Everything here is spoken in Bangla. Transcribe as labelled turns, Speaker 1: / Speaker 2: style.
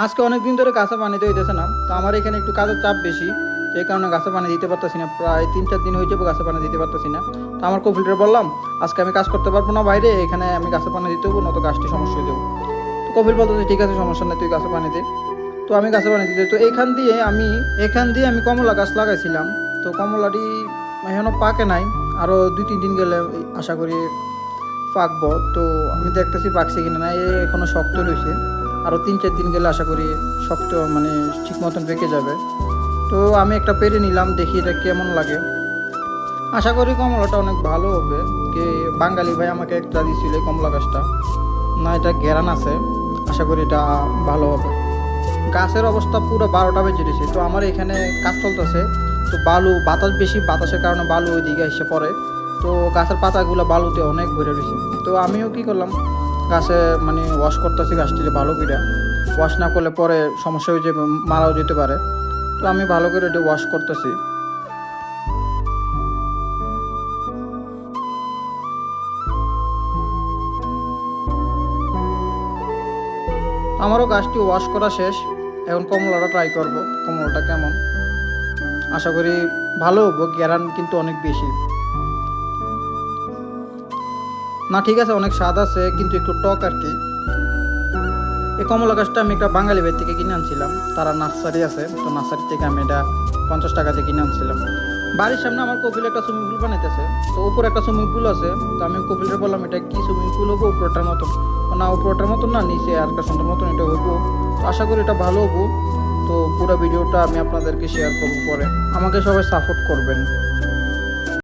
Speaker 1: আজকে অনেক দিন ধরে গাছে পানি দিতে হইতেছে না, তো আমার এখানে একটু কাজের চাপ বেশি। তো এই কারণে গাছে পানি দিতে পারতেছি না, প্রায় 3-4 দিন হয়ে যাবে গাছে পানি দিতে পারতেছি না। তো আমার কপিলরে বললাম আজকে আমি কাজ করতে পারবো না বাইরে, এখানে আমি গাছে পানি দিতে হবো, নয়তো গাছটি সমস্যা হয়ে যাবো। তো কপিল বলতেছে ঠিক আছে, সমস্যা নেই, তুই গাছে পানি দে। তো আমি গাছে পানি দিতে, তো এখান দিয়ে আমি কমলা গাছ লাগাইছিলাম। তো কমলাটি এখনো পাকে নাই, আরও 2-3 দিন গেলে আশা করি পাকবো। তো আমি দেখতেছি পাকছে কিনা, না এখনো শক্ত রয়েছে। আরও 3-4 দিন গেলে আশা করি শক্ত মানে ঠিক মতন পেকে যাবে। তো আমি একটা পেরে নিলাম, দেখি এটা কেমন লাগে। আশা করি কমলাটা অনেক ভালো হবে। কি বাঙালি ভাই আমাকে একটা দিয়েছিল এই কমলা গাছটা, না এটা গ্যারান আছে, আশা করি এটা ভালো হবে। গাছের অবস্থা পুরো 12টা বেজে রয়েছে। তো আমার এখানে কাজ চলতেছে, তো বালু বাতাস বেশি, বাতাসের কারণে বালু ওইদিকে এসে পড়ে। তো গাছের পাতাগুলো বালুতে অনেক ভরে রয়েছে। তো আমিও কি করলাম, গাছে মানে ওয়াশ করতেছি গাছটিকে ভালো করে। ওয়াশ না করলে পরে সমস্যা হয়ে যাবে, মারাও যেতে পারে। তো আমি ভালো করে এটা ওয়াশ করতেছি। আমারও গাছটি ওয়াশ করা শেষ, এখন কমলাটা ট্রাই করব, কমলাটা কেমন। আশা করি ভালো হবো, গ্যারান কিন্তু অনেক বেশি। না ঠিক আছে, অনেক স্বাদ আছে কিন্তু একটু টক আর কি। এই কমলা গাছটা আমি একটা বাঙালি ভাই থেকে কিনে আনছিলাম, তারা নার্সারি আছে, তো নার্সারি থেকে আমি এটা 50 টাকা দিয়ে কিনে আনছিলাম। বাড়ির সামনে আমার কপিল একটা সুইমিং পুল বানাইতেছে, তো উপরে একটা সুইমিং পুল আছে। তো আমি কপিলকে বললাম এটা কি সুইমিং পুল হবো উপরটার মতন? না উপরটার মতন না, নিচে আর একটা সুন্দর মতন এটা হইবো। তো আশা করি এটা ভালো হবো। তো পুরো ভিডিওটা আমি আপনাদেরকে শেয়ার করবো পরে, আমাকে সবাই সাপোর্ট করবেন।